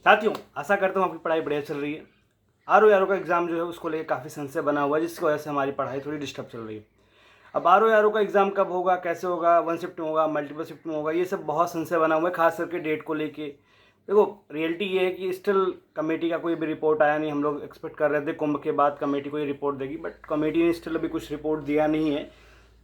साथियों, आशा करता हूँ आपकी पढ़ाई बढ़िया चल रही है। आर का एग्ज़ाम जो है उसको लेकर काफ़ी संशय बना हुआ है, जिसकी वजह से हमारी पढ़ाई थोड़ी डिस्टर्ब चल रही है। अब आर का एग्ज़ाम कब होगा, कैसे होगा, वन शिफ्ट में होगा, मल्टीपल शिफ्ट में होगा, ये सब बहुत संशय बना हुआ है, खास करके डेट को लेके। देखो, रियलिटी ये है कि स्टिल कमेटी का कोई भी रिपोर्ट आया नहीं। हम लोग एक्सपेक्ट कर रहे थे कुंभ के बाद कमेटी कोई रिपोर्ट देगी, बट कमेटी ने स्टिल अभी कुछ रिपोर्ट दिया नहीं है।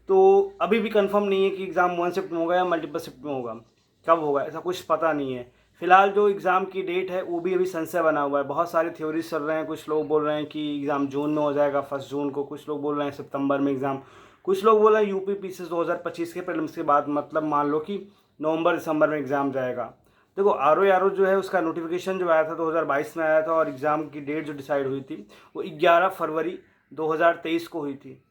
तो अभी भी कंफर्म नहीं है कि एग्ज़ाम वन शिफ्ट में होगा या मल्टीपल शिफ्ट में होगा, कब होगा ऐसा कुछ पता नहीं है। फिलहाल जो एग्ज़ाम की डेट है वो भी अभी संशय बना हुआ है। बहुत सारी थ्योरीज चल रहे हैं। कुछ लोग बोल रहे हैं कि एग्ज़ाम जून में हो जाएगा, 1 जून को। कुछ लोग बोल रहे हैं सितंबर में एग्ज़ाम। कुछ लोग बोल रहे हैं यूपी पीसीएस 2025 के प्रीलिम्स के बाद, मतलब मान लो कि नवंबर दिसंबर में एग्ज़ाम जाएगा। देखो, आर जो है उसका नोटिफिकेशन जो आया था 2022 में आया था, और एग्ज़ाम की डेट जो डिसाइड हुई थी वो 11 फरवरी 2023 को हुई थी।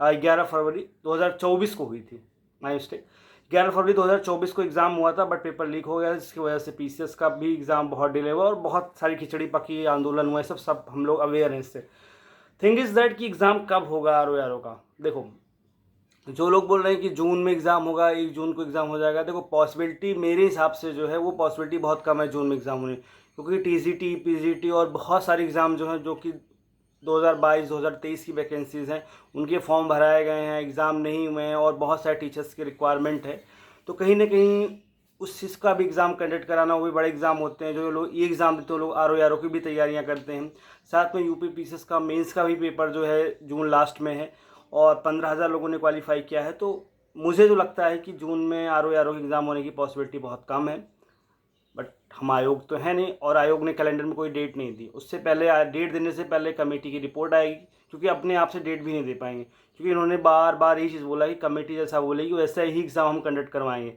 11 फरवरी 2024 को हुई थी, माई मिस्टेक। 11 फरवरी 2024 को एग्ज़ाम हुआ था, बट पेपर लीक हो गया, जिसकी वजह से पीसीएस का भी एग्ज़ाम बहुत डिले हुआ और बहुत सारी खिचड़ी पकी, आंदोलन हुए, सब हम लोग अवेयर हैं इससे। थिंग इज़ दैट कि एग्ज़ाम कब होगा आर का। देखो, जो लोग बोल रहे हैं कि जून में एग्ज़ाम होगा, 1 जून को एग्ज़ाम हो जाएगा, देखो पॉसिबिलिटी मेरे हिसाब से जो है वो पॉसिबिलिटी बहुत कम है जून में एग्ज़ाम होने, क्योंकि टीजीटी, पीजीटी और बहुत सारे एग्ज़ाम जो हैं, जो कि 2022 2023 की वैकेंसीज़ हैं, उनके फॉर्म भराए गए हैं, एग्ज़ाम नहीं हुए हैं, और बहुत सारे टीचर्स की रिक्वायरमेंट है। तो कहीं ना कहीं उस चीज़ का भी एग्ज़ाम कंडक्ट कराना, वो भी बड़े एग्ज़ाम होते हैं। जो लोग ये एग्ज़ाम देते हैं लोग आर की भी तैयारियां करते हैं। साथ में यूपी पीसीएस का मेंस का भी पेपर जो है जून लास्ट में है, और 15,000 लोगों ने क्वालिफाई किया है। तो मुझे जो लगता है कि जून में आर के एग्ज़ाम होने की पॉसिबिलिटी बहुत कम है। बट हम आयोग तो है नहीं, और आयोग ने कैलेंडर में कोई डेट नहीं दी। उससे पहले डेट देने से पहले कमेटी की रिपोर्ट आएगी, क्योंकि अपने आप से डेट भी नहीं दे पाएंगे, क्योंकि इन्होंने बार बार यही चीज़ बोला कि कमेटी जैसा बोलेगी वैसा ही एग्ज़ाम हम कंडक्ट करवाएंगे।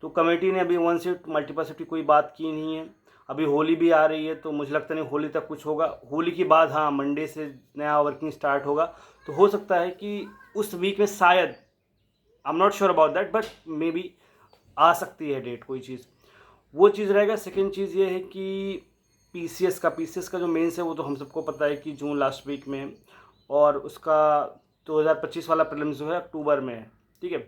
तो कमेटी ने अभी वन शिफ्ट मल्टीपल शिफ्ट की कोई बात की नहीं है। अभी होली भी आ रही है, तो मुझे लगता नहीं होली तक कुछ होगा। होली के बाद हाँ, मंडे से नया वर्किंग स्टार्ट होगा, तो हो सकता है कि उस वीक में शायद, I am not sure about that, but maybe आ सकती है डेट कोई चीज़, वो चीज़ रहेगा। सेकेंड चीज़ ये है कि पीसीएस का जो मेंस है वो तो हम सबको पता है कि जून लास्ट वीक में है, और उसका 2025 वाला प्रीलिम्स जो है अक्टूबर में है। ठीक है,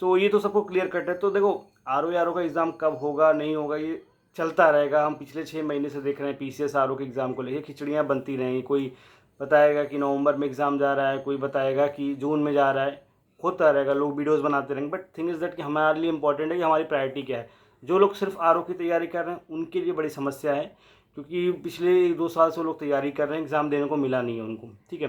सो ये तो सबको क्लियर कट है। तो देखो, आर का एग्ज़ाम कब होगा नहीं होगा ये चलता रहेगा। हम पिछले 6 महीने से देख रहे हैं पीसीएस आर के एग्ज़ाम को लेकर खिचड़ियाँ बनती रहेंगी। कोई बताएगा कि नवंबर में एग्ज़ाम जा रहा है, कोई बताएगा कि जून में जा रहा है, होता रहेगा। लोग वीडियोज़ बनाते रहेंगे। बट थिंग इज़ दैट कि हमारे लिए इंपॉर्टेंट है कि हमारी प्रायोरिटी क्या है। जो लोग सिर्फ आर की तैयारी कर रहे हैं उनके लिए बड़ी समस्या है, क्योंकि पिछले 1-2 साल से वो लोग तैयारी कर रहे हैं, एग्ज़ाम देने को मिला नहीं है उनको। ठीक है,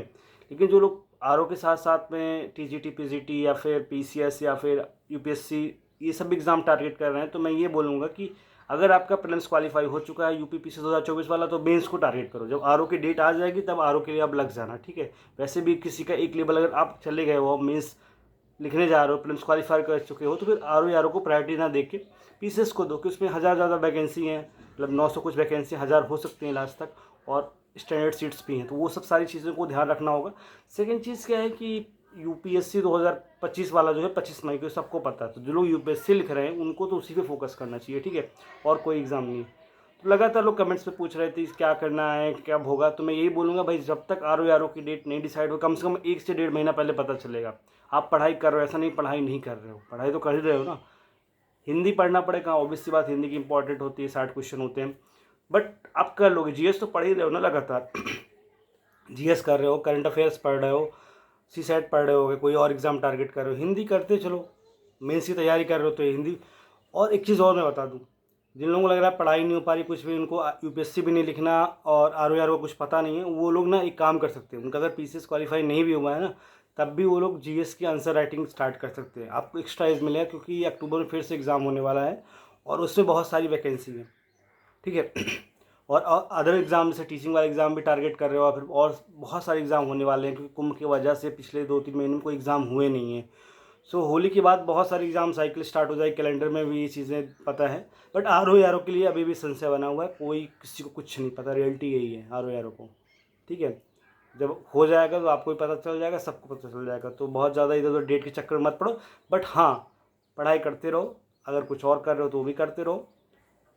लेकिन जो लोग आर के साथ साथ में टीजीटी, पीजीटी या फिर पीसीएस या फिर यूपीएससी, ये सब एग्ज़ाम टारगेट कर रहे हैं, तो मैं ये बोलूँगा कि अगर आपका प्रीलिम्स क्वालिफाई हो चुका है यूपी पीसीएस 2024 वाला, तो मेंस को टारगेट करो। जब आर की डेट आ जाएगी तब आर के लिए आप लग जाना। ठीक है, वैसे भी किसी का एक लेवल अगर आप चले गए हो, मेंस लिखने जा रहे हो, प्रीलिम्स क्वालिफाई कर चुके हो, तो फिर आर को प्रायोरिटी ना देके पीसीएस को दो, कि उसमें हज़ार ज़्यादा वैकेंसी हैं, मतलब 900 कुछ वैकेंसी, 1000 हो सकती हैं लास्ट तक, और स्टैंडर्ड सीट्स भी हैं। तो वो सब सारी चीज़ों को ध्यान रखना होगा। सेकेंड चीज़ क्या है कि यूपीएससी 2025 वाला जो है 25 मई को, सबको पता है। तो जो लोग यूपीएससी लिख रहे हैं उनको तो उसी पे फोकस करना चाहिए। ठीक है, और कोई एग्ज़ाम नहीं। तो लगातार लोग कमेंट्स पे पूछ रहे थे क्या करना है, कब होगा। तो मैं यही बोलूँगा भाई, जब तक आर की डेट नहीं डिसाइड हो, कम से कम 1 से 1.5 महीना पहले पता चलेगा। आप पढ़ाई कर रहे हो, ऐसा नहीं पढ़ाई नहीं कर रहे हो, पढ़ाई तो कर ही रहे हो ना। हिंदी पढ़ना पड़ेगा, ऑब्वियस सी बात, हिंदी की इंपॉर्टेंट होती है, 60 क्वेश्चन होते हैं। बट आप कर लोगे। जीएस तो पढ़ ही रहे हो ना लगातार। जीएस कर रहे हो, करंट अफेयर्स पढ़ रहे हो, सी सेट पढ़ रहे हो, कोई और एग्ज़ाम टारगेट कर रहे हो, हिंदी करते चलो। मेंस की तैयारी कर रहे हो तो हिंदी। और एक चीज़ और मैं बता दूं, जिन लोगों को लग रहा है पढ़ाई नहीं हो पा रही कुछ भी, उनको यूपीएससी भी नहीं लिखना और आर को कुछ पता नहीं है, वो लोग ना एक काम कर सकते हैं। उनका अगर पीसीएस क्वालिफाई नहीं भी हुआ है ना, तब भी वो लोग जीएस की आंसर राइटिंग स्टार्ट कर सकते हैं। आपको एक्स्ट्रा एज मिलेगा, क्योंकि अक्टूबर में फिर से एग्ज़ाम होने वाला है, और उसमें बहुत सारी वैकेंसी है। ठीक है, और अदर एग्ज़ाम जैसे टीचिंग वाले एग्ज़ाम भी टारगेट कर रहे हो, फिर और बहुत सारे एग्ज़ाम होने वाले हैं, क्योंकि कुंभ की वजह से पिछले 2-3 महीने में कोई एग्ज़ाम हुए नहीं हैं। सो होली के बाद बहुत सारे एग्ज़ाम साइकिल स्टार्ट हो जाएगी, कैलेंडर में भी ये चीज़ें पता है। बट आर के लिए अभी भी संशय बना हुआ है, कोई किसी को कुछ नहीं पता। रियलिटी यही है आर को। ठीक है, जब हो जाएगा तो आपको भी पता चल जाएगा, सबको पता चल जाएगा। तो बहुत ज़्यादा इधर उधर डेट के चक्कर में मत पड़ो। बट हाँ, पढ़ाई करते रहो, अगर कुछ और कर रहे हो तो वो भी करते रहो,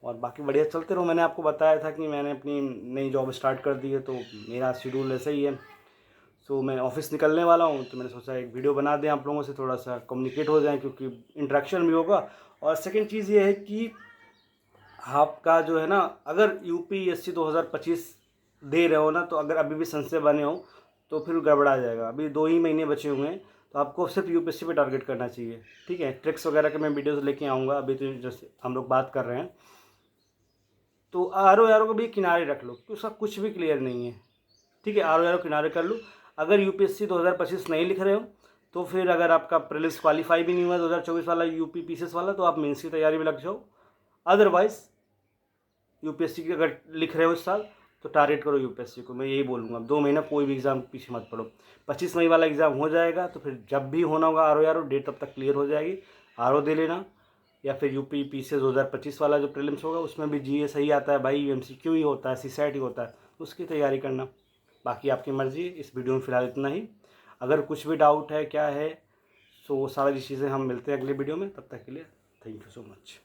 और बाकी बढ़िया चलते रहो। मैंने आपको बताया था कि मैंने अपनी नई जॉब स्टार्ट कर दी है, तो मेरा शेड्यूल ऐसा ही है। सो मैं ऑफिस निकलने वाला हूँ, तो मैंने सोचा एक वीडियो बना दें, आप लोगों से थोड़ा सा कम्युनिकेट हो जाए, क्योंकि इंटरेक्शन भी होगा। और सेकंड चीज़ ये है कि आपका जो है ना, अगर यूपीएससी 2025 दे रहे हो ना, तो अगर अभी भी संशय बने हो तो फिर गड़बड़ा जाएगा। अभी 2 ही महीने बचे हुए हैं, तो आपको सिर्फ यूपीएससी पे टारगेट करना चाहिए, ठीक है। ट्रिक्स वगैरह के मैं वीडियोस लेके आऊँगा, अभी तो जैसे हम लोग बात कर रहे हैं। तो आर को भी किनारे रख लो, क्योंकि उसका कुछ भी क्लियर नहीं है, ठीक है। आर किनारे कर लो। अगर यूपीएससी 2025 नहीं लिख रहे हो, तो फिर अगर आपका प्रीलिम्स क्वालिफाई भी नहीं हुआ 2024 वाला यूपी पीसीएस वाला, तो आप मेंस की तैयारी में लग जाओ। अदरवाइज यूपीएससी की अगर लिख रहे हो इस साल, तो टारगेट करो यूपीएससी को। मैं यही बोलूँगा, 2 महीना कोई भी एग्ज़ाम पीछे मत पड़ो। 25 मई वाला एग्ज़ाम हो जाएगा, तो फिर जब भी होना होगा आर डेट तब तक क्लियर हो जाएगी, आर दे लेना। या फिर यूपी पीसीएस 2025 वाला जो प्रीलिम्स होगा, उसमें भी जीए सही आता है भाई, एमसीक्यू ही होता है, सीसैट ही होता है, उसकी तैयारी करना। बाकी आपकी मर्ज़ी। इस वीडियो में फ़िलहाल इतना ही। अगर कुछ भी डाउट है क्या है, सो सारी चीज़ें हम मिलते हैं अगले वीडियो में। तब तक के लिए थैंक यू सो मच।